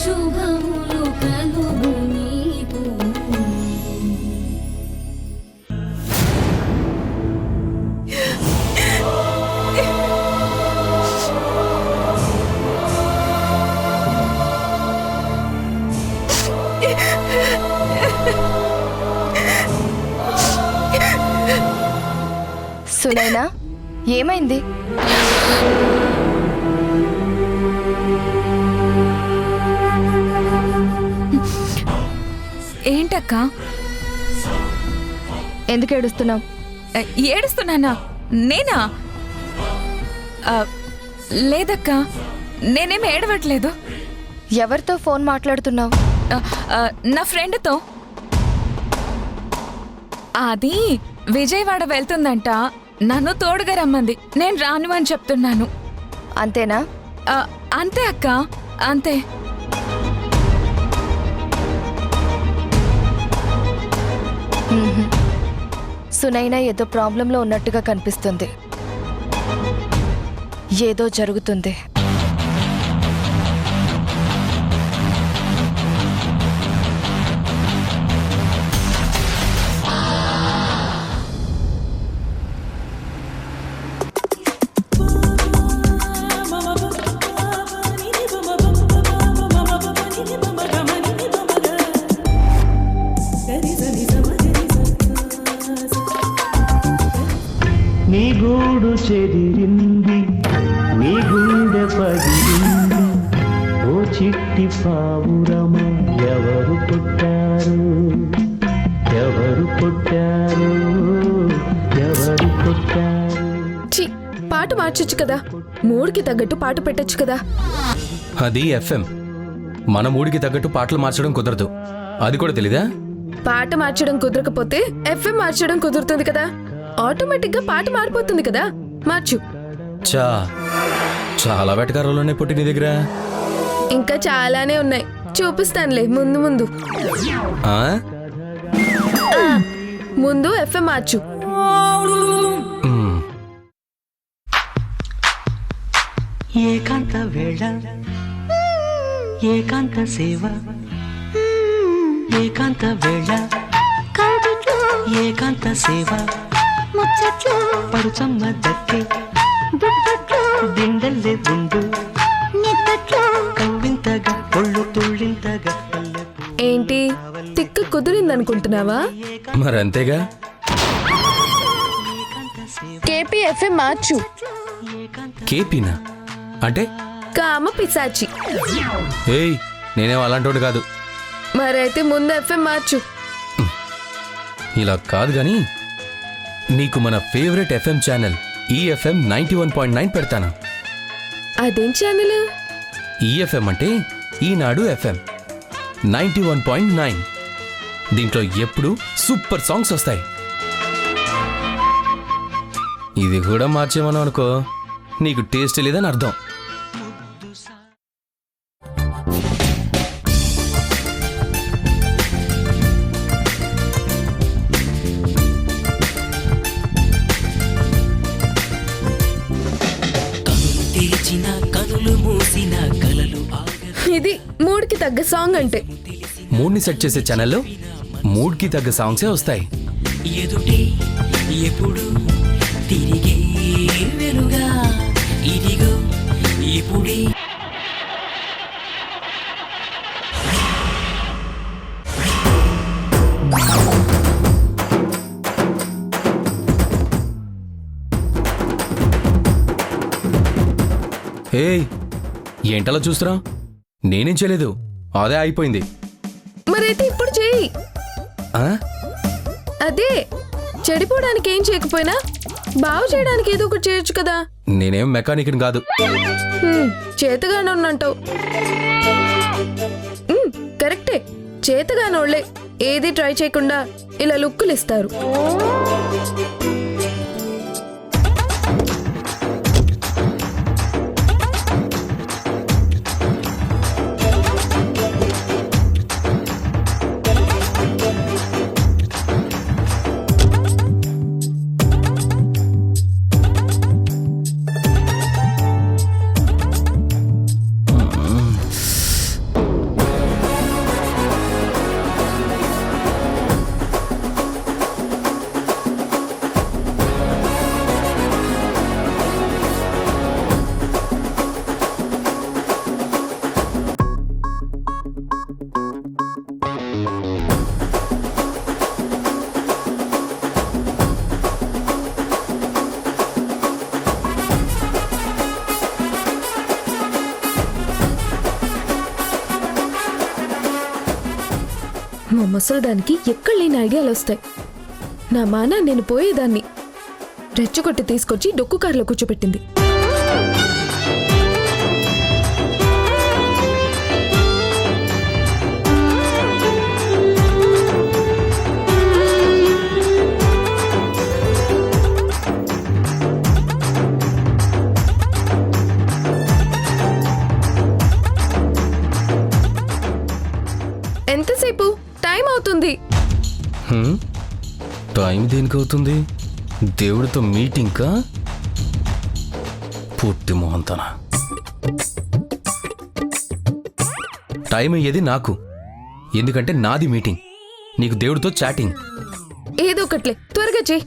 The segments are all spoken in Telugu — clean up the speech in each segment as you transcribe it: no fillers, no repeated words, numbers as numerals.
శుభములు కలుగు నీకు. సునైనా, ఏమైంది? ఏంటక్క? ఎందుకు ఏడుస్తున్నావు? ఏడుస్తున్నానా? నేనా? లేదక్క, నేనేం ఏడవట్లేదు. ఎవరితో ఫోన్ మాట్లాడుతున్నావు? నా ఫ్రెండ్తో. అది విజయవాడ వెళ్తుందంట, నన్ను తోడుగా రమ్మంది. నేను రాను అని చెప్తున్నాను. అంతేనా? అంతే అక్క, అంతే. సునైనా ఏదో ప్రాబ్లంలో ఉన్నట్టుగా కనిపిస్తుంది. ఏదో జరుగుతుంది. నీ గూడు చెదిరింది, నీ గుండె పగిలింది, ఓ చిట్టి పావురమ ఎవరు పుట్టారు, ఎవరు పుట్టారు, ఎవరు పుట్టారు. ఛీ, పాట మార్చొచ్చు కదా, మూడ్కి తగ్గట్టు పాట పెట్టొచ్చు కదా. అది ఎఫ్ఎం. మన మూడికి తగ్గట్టు పాటలు మార్చడం కుదరదు. అది కూడా తెలీదా? పాట మార్చడం కుదరకపోతే ఎఫ్ఎం మార్చడం కుదురుతుంది కదా. ఆటోమేటిక్ గా పాట మారిపోతుంది కదా. మార్చు. చాలా వెటకారాలున్నాయి పుట్టి నీ దగ్గర. ఇంకా చాలానే ఉన్నాయి, చూపిస్తానులే ముందు ముందు. ఆ? ముందు ఎఫ్ఎం మార్చు. ఏకాంత వేళ, ఏకాంత సేవ, ఏకాంత వేళ, ఏకాంత సేవ, పరుచమ్మ దక్కే దిండల్లే ఉండు, కవ్వింతగా ఒళ్ళు తుళ్ళింతగా. ఏంటి, తిక్కు కుదిరిందనుకుంటున్నావా? మరంతేగా. కేపీ ఎఫ్ఎం మార్చు. కేపీనా అంటే? కామ పిశాచి. ఏయ్, నేనేం అలాంటోడు కాదు. మరైతే ముందు ఎఫ్ఎం మార్చు. ఇలా కాదు గాని, నీకు మన ఫేవరెట్ ఎఫ్ఎం ఛానల్ ఈఎఫ్ఎం 91.9 పెడతాను. అదేం ఛానల్? ఈఎఫ్ఎం అంటే ఈనాడు ఎఫ్ఎం 91.9. దీంట్లో ఎప్పుడు సూపర్ సాంగ్స్ వస్తాయి. ఇది కూడా మార్చేమను అనుకో, నీకు టేస్ట్ లేదని అర్థం. ఇది మూడ్కి తగ్గ సాంగ్ అంటే. మూడ్ని సెట్ చేసే ఛానల్లో మూడ్కి తగ్గ సాంగ్సే వస్తాయి. ఎదుటి ఎప్పుడు తిరిగే వెలుగా ఇదిగో ఇప్పుడే. ఏయ్, ఏంటలా చూస్తున్నా? నేనేం చేయలేదు, అదే అయిపోయింది. మరైతే ఇప్పుడు చేయి. అదే చెడిపోవడానికి ఏం చేయకపోయినా బాగు చేయడానికి ఏదో ఒకటి చేయొచ్చు కదా. నేనేం మెకానిక్ని కాదు. చేతగానే ఉన్నంటావు. కరెక్టే, చేతగానోళ్లే ఏది ట్రై చేయకుండా ఇలా లుక్కులు ఇస్తారు. మా ముసలిదానికి ఎక్కడ లేని ఐడియాలు వస్తాయి. నా మాన నేను పోయేదాన్ని రెచ్చగొట్టి తీసుకొచ్చి డొక్కు కారులో కూర్చోబెట్టింది. ఎంతసేపు? టైం అవుతుంది. టైం దేనికి అవుతుంది? దేవుడితో మీటింగ్ కా? పూర్తి మోహంతన టైం అయ్యేది నాకు, ఎందుకంటే నాది మీటింగ్, నీకు దేవుడితో చాటింగ్. ఏదో ఒకట్లే, త్వరగా చెయ్యి.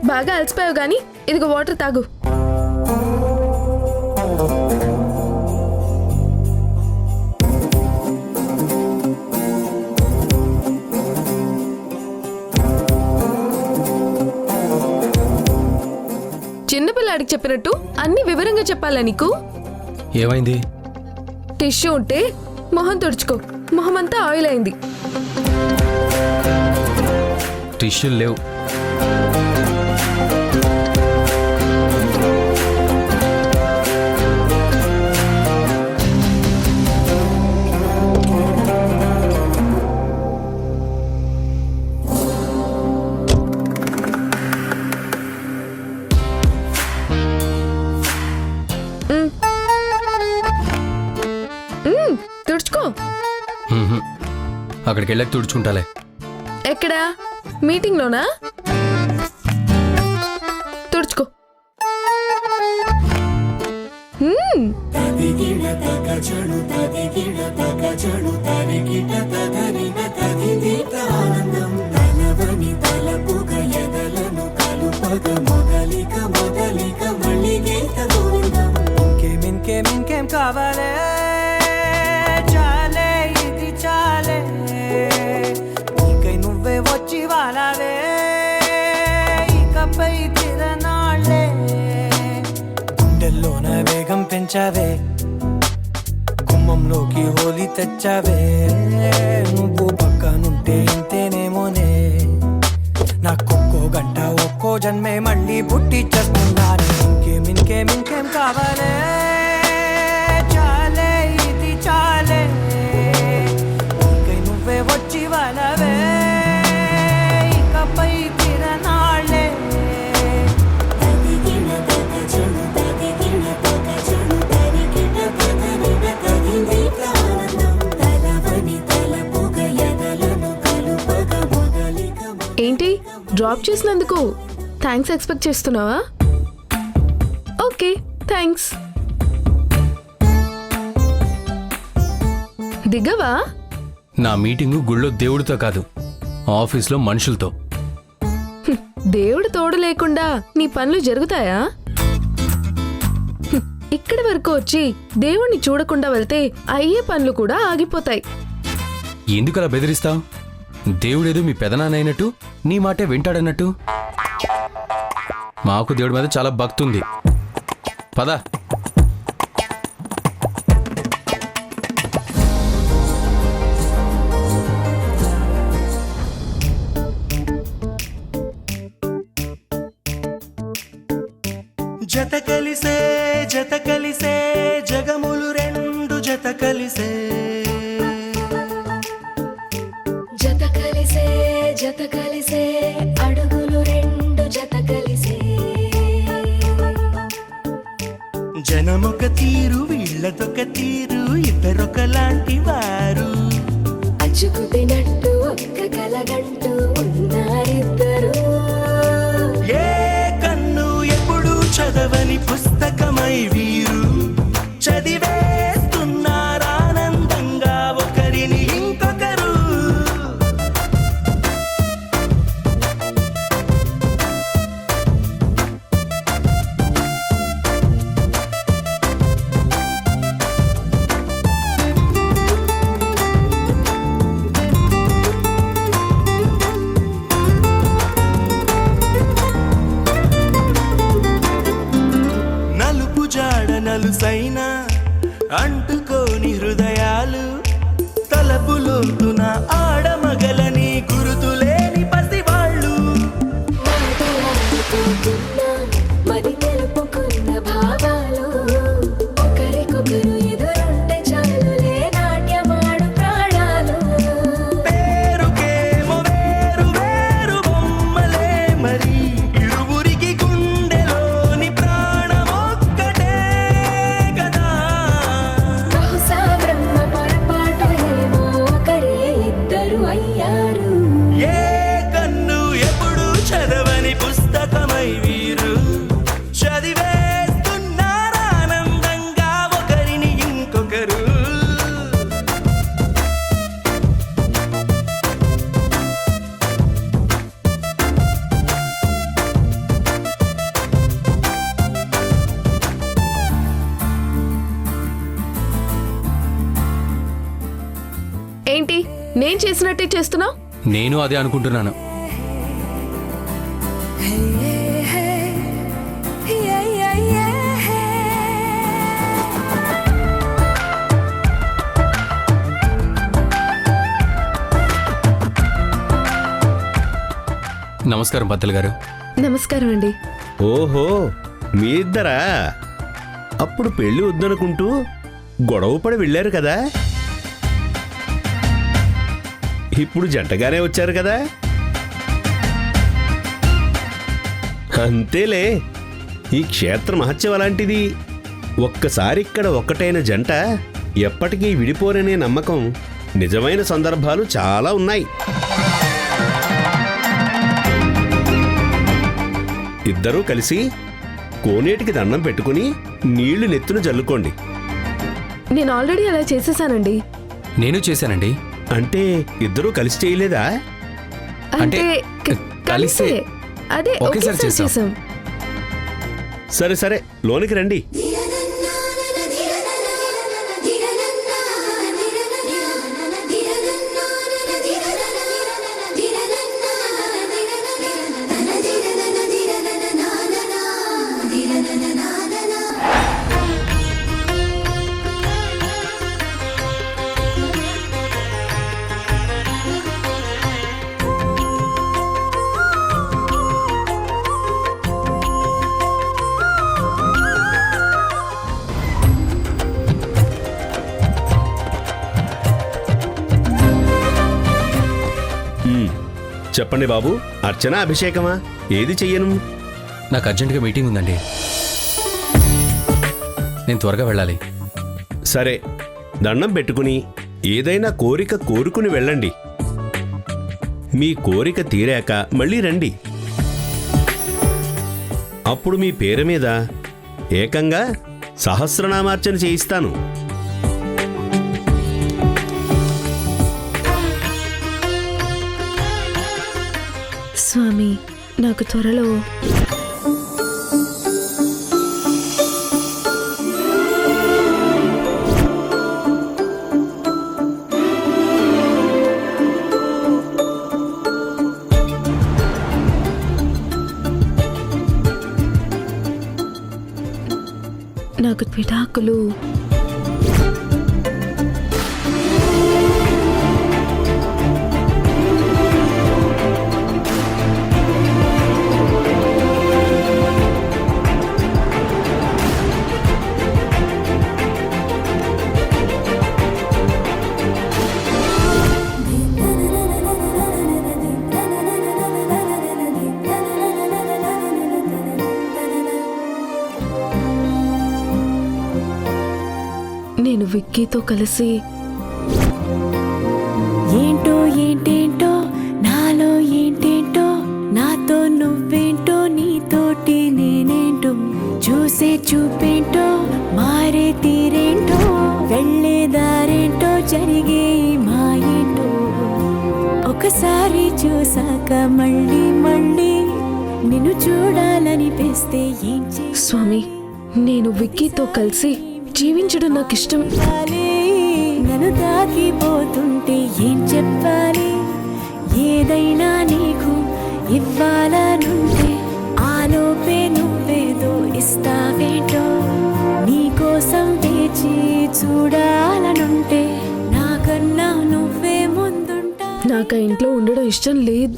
బాగా అలసిపోయావు గాని ఇదిగో వాటర్ తాగు. చిన్నపిల్లాడికి చెప్పినట్టు అన్ని వివరంగా చెప్పాలా నీకు? ఏమైంది? టిష్యూ ఉంటే మొహం తుడుచుకో, మొహం అంతా ఆయిల్ అయింది. టిష్యూలు లేవు. తుడుచుకో. అక్కడికి వెళ్ళాక తుడుచుకుంటాలే. ఎక్కడా? మీటింగ్ లోనా? తుడుచుకో. ఇంకేం కావాలే? చాలే ఇది చాలే, నీకై నువ్వే వచ్చి వాలావే, ఇకపై తిరనాళ్ళే. గుండెల్లోన వేగం పెంచావే, గుమ్మంలోకి హోలీ తెచ్చావే. నువ్వు పక్కనుంటే ఇంతేనేమోనే, నాకొక్కో గంట ఒక్కో జన్మే మళ్ళీ పుట్టి చేస్తున్నాను. ఇంకేం కావాలే? చాలే ఇది చాలే, నీకై నువ్వే వచ్చి వాలవే, ఇకపై తిరనాళ్ళే. ఏంటి డ్రాప్ చేసినందుకు థ్యాంక్స్ ఎక్స్పెక్ట్ చేస్తున్నావా? Okay, thanks. దిగవా? నా మీటింగు గుళ్ళో దేవుడితో కాదు, ఆఫీస్లో మనుషులతో. దేవుడు తోడు లేకుండా నీ పనులు జరుగుతాయా? ఇక్కడి వరకు వచ్చి దేవుణ్ణి చూడకుండా వెళ్తే అయ్యే పనులు కూడా ఆగిపోతాయి. ఎందుకు అలా బెదిరిస్తావు? దేవుడేదో మీ పెదనాన్నైనట్టు నీ మాటే వింటాడన్నట్టు. మాకు దేవుడి మీద చాలా భక్తి ఉంది. పద. జత కలిసే జగములు రెండు జత కలిసే, జత కలిసే అడుగులు రెండు జత కలిసే. జనమొక తీరు వీళ్ళదొక తీరు, ఇద్దరొకలాంటి వారు. అచ్చుకు తినట్టు ఒక్క కలగంటూ ఉన్నారిద్దరు. ఏ కన్ను ఎప్పుడు చదవని పుస్తకమై వీరు చదివేస్తున్నారానందంగా ఒకరిని ఇంకొకరు. అంటుకోని హృదయాలు తలపులోతున ఆడమగలని గురుతులేని పసివాళ్ళు. మాటలాడుకుంటున్నా మరి తెలుపుకున్న భావాలు ఒకరికొకరు ఎదురుంటే చాలులే నాట్యమాడు ప్రాణాలు. పేరుకేమో వేరు వేరు బొమ్మలే మరి ఇరువురికి గుండెలోని ప్రాణమొక్కటే కదా. బహుశా బ్రహ్మ పొరపాటు ఏమో ఒకరే ఇద్దరు అయ్యారు. ఏ కన్ను ఎప్పుడు చదవని పుస్తకమై వీరు చదివేస్తున్నారానందంగా ఒకరిని ఇంకొకరు. ఏంటి నేను చేసినట్టే చేస్తున్నావు? నేను అదే అనుకుంటున్నాను. నమస్కారం పంతులు గారు. నమస్కారం అండి. ఓహో, మీ ఇద్దరా? అప్పుడు పెళ్లి వద్దనుకుంటూ గొడవ పడి వెళ్ళారు కదా, ఇప్పుడు జంటగానే వచ్చారు కదా. అంతేలే, ఈ క్షేత్ర మహత్యం అలాంటిది. ఒక్కసారి ఇక్కడ ఒక్కటైన జంట ఎప్పటికీ విడిపోరనే నమ్మకం నిజమైన సందర్భాలు చాలా ఉన్నాయి. ఇద్దరూ కలిసి కోనేటికి దండం పెట్టుకుని నీళ్లు నెత్తున జల్లుకోండి. నేను ఆల్రెడీ అలా చేసేసానండి. నేను చేశానండి. అంటే ఇద్దరూ కలిసి చేయలేదా? అంటే కలిసే, అదే ఒకేసారి ఒకేసారి చేసాం. చేసాం. సరే సరే, లోనికి రండి. చెప్పండి బాబు, అర్చన అభిషేకమా? ఏది చెయ్యను? నాకు అర్జెంటుగా మీటింగ్ ఉందండి, నేను త్వరగా వెళ్ళాలి. సరే, దండం పెట్టుకుని ఏదైనా కోరిక కోరుకుని వెళ్ళండి. మీ కోరిక తీరాక మళ్ళీ రండి. అప్పుడు మీ పేరు మీద ఏకంగా సహస్రనామార్చన చేయిస్తాను. స్వామి, నాకు త్వరలో నాకు విడాకులు. నేను విక్కీతో కలిసి ఏంటో ఏంటేంటో నాలో ఏంటేంటో నాతో నువ్వేంటో నీతోటి నేనేంటో చూసే చూపేంటో మారే తీరేంటో వెళ్ళే దారేంటో జరిగే మాయేంటో ఒకసారి చూసాక మళ్ళీ మళ్ళీ నిన్ను చూడాలనిపిస్తే ఏం స్వామి, నేను విక్కీతో కలిసి జీవించడం నాకు ఇష్టం. నన్ను తాకిపోతుంటే ఏం చెప్పాలి? ఏదైనా నీకు ఇవ్వాలనుంటే ఆలోపే నువ్వేదో ఇస్తావేటో నీకోసం వేచి వేచి చూడాలనుంటే నాకన్నా నువ్వే ముందుంటా. నాకు ఆ ఇంట్లో ఉండడం ఇష్టం లేదు.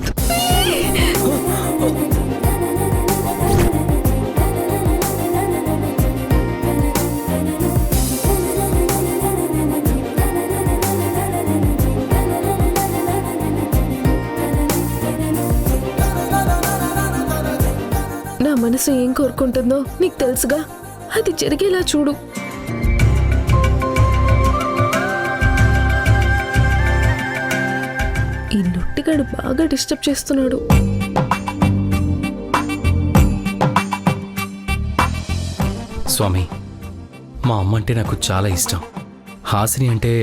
నా మనసు ఏం కోరుకుంటుందో నీకు తెలుసుగా, అది జరిగేలా చూడు. ఈ నొట్టిగాడు బాగా డిస్టర్బ్ చేస్తున్నాడు. స్వామి, మా అమ్మ అంటే నాకు చాలా ఇష్టం. హాసిని అంటే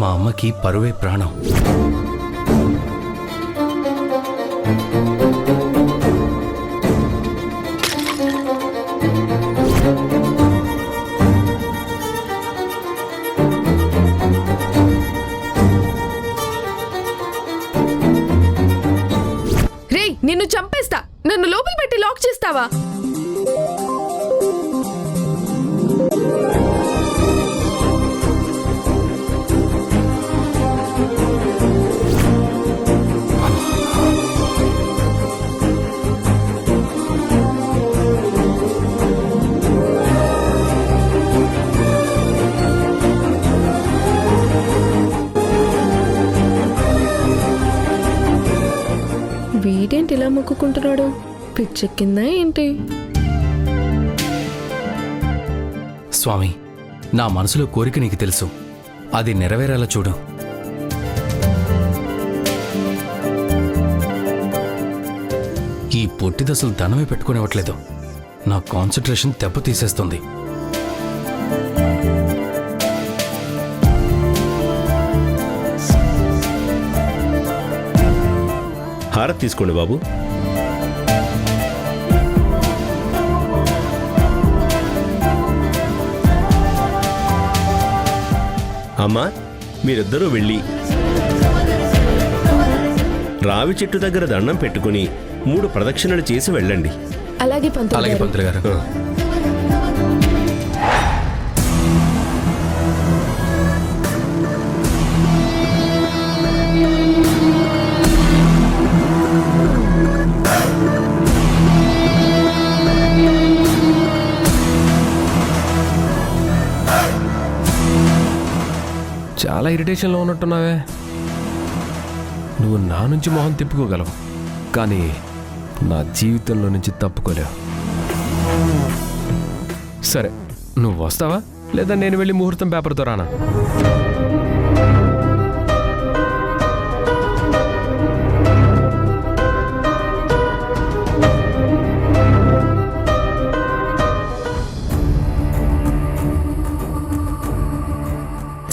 మా అమ్మకి పరువే ప్రాణం. రేయ్, నిన్ను చంపేస్తా. నన్ను లోపల పెట్టి లాక్ చేస్తావా? వీడేంటి ఇలా మొక్కుకుంటున్నాడు? పిచ్చెక్కిందా ఏంటి? స్వామి, నా మనసులో కోరిక నీకు తెలుసు. అది నెరవేరేలా చూడు. ఈ పొట్టిదసలు ధనమే పెట్టుకునేవట్లేదు. నా కాన్సన్ట్రేషన్ దెబ్బతీసేస్తుంది. హారతి తీసుకోండి బాబు. అమ్మా, మీరిద్దరూ వెళ్ళి రావి చెట్టు దగ్గర దండం పెట్టుకుని 3 ప్రదక్షిణలు చేసి వెళ్ళండి. అలాగే పంతులు అలాగే గారు. పంతులు గారు. చాలా ఇరిటేషన్లో ఉన్నట్టున్నావే. నువ్వు నా నుంచి మొహం తిప్పుకోగలవు, కానీ నా జీవితంలో నుంచి తప్పుకోలేవు. సరే, నువ్వు వస్తావా లేదా నేను వెళ్ళి ముహూర్తం పేపర్తో రానా?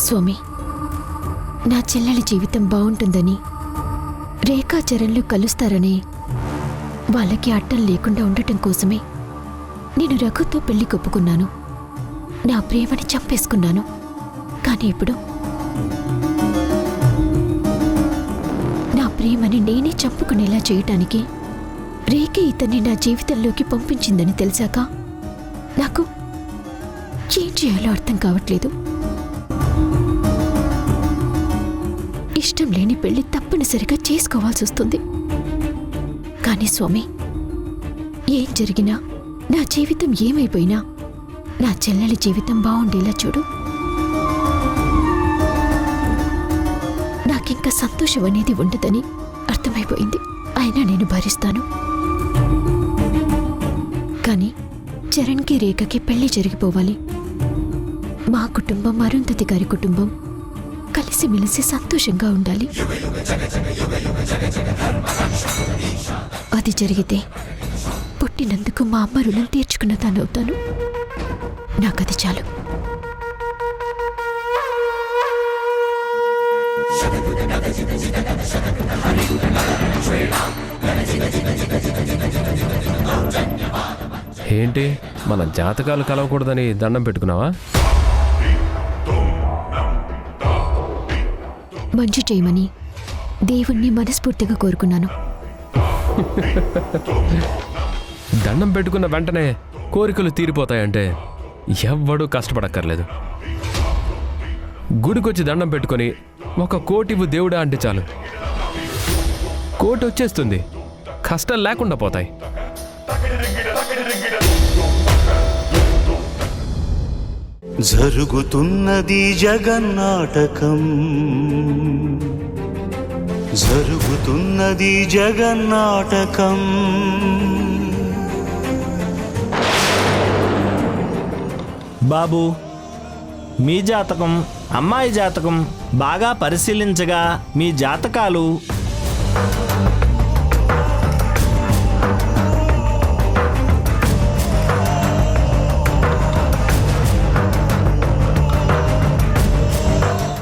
స్వామి, నా చెల్లెలి జీవితం బాగుంటుందని, రేఖాచరణలు కలుస్తారని, వాళ్ళకి అడ్డం లేకుండా ఉండటం కోసమే నేను రఘుతో పెళ్లి కొప్పుకున్నాను. నా ప్రేమని చంపేసుకున్నాను. కానీ ఇప్పుడు నా ప్రేమని నేనే చంపుకునేలా చేయటానికి రేఖ ఇతన్ని నా జీవితంలోకి పంపించిందని తెలిసాక నాకు ఏం చేయాలో అర్థం కావట్లేదు. ఇష్టం లేని పెళ్లి తప్పనిసరిగా చేసుకోవాల్సి వస్తుంది. కానీ స్వామి, ఏం జరిగినా, నా జీవితం ఏమైపోయినా నా చెల్లెలి జీవితం బాగుండేలా చూడు. నాకింకా సంతోషం అనేది ఉండదని అర్థమైపోయింది. అయినా నేను భరిస్తాను. కానీ చరణ్కి రేఖకి పెళ్లి జరిగిపోవాలి. మా కుటుంబం, అరుంధతి గారి కుటుంబం కలిసిమెలిసి సంతోషంగా ఉండాలి. అది జరిగితే పుట్టినందుకు మా అమ్మ రుణం తీర్చుకున్న తానవుతాను. నాకది చాలు. ఏంటి, మన జాతకాలు కలవకూడదని దండం పెట్టుకున్నావా? మంచి చేయమని దేవుణ్ణి మనస్ఫూర్తిగా కోరుకున్నాను. దండం పెట్టుకున్న వెంటనే కోరికలు తీరిపోతాయంటే ఎవ్వడూ కష్టపడక్కర్లేదు. గుడికొచ్చి దండం పెట్టుకొని 1 కోటివు దేవుడా అంటే చాలు, కోటి వచ్చేస్తుంది, కష్టాలు లేకుండా పోతాయి. జరుగుతున్నది జగన్నాటకం, జరుగుతున్నది జగన్నాటకం. బాబు, మీ జాతకం, అమ్మాయి జాతకం బాగా పరిశీలించగా మీ జాతకాలు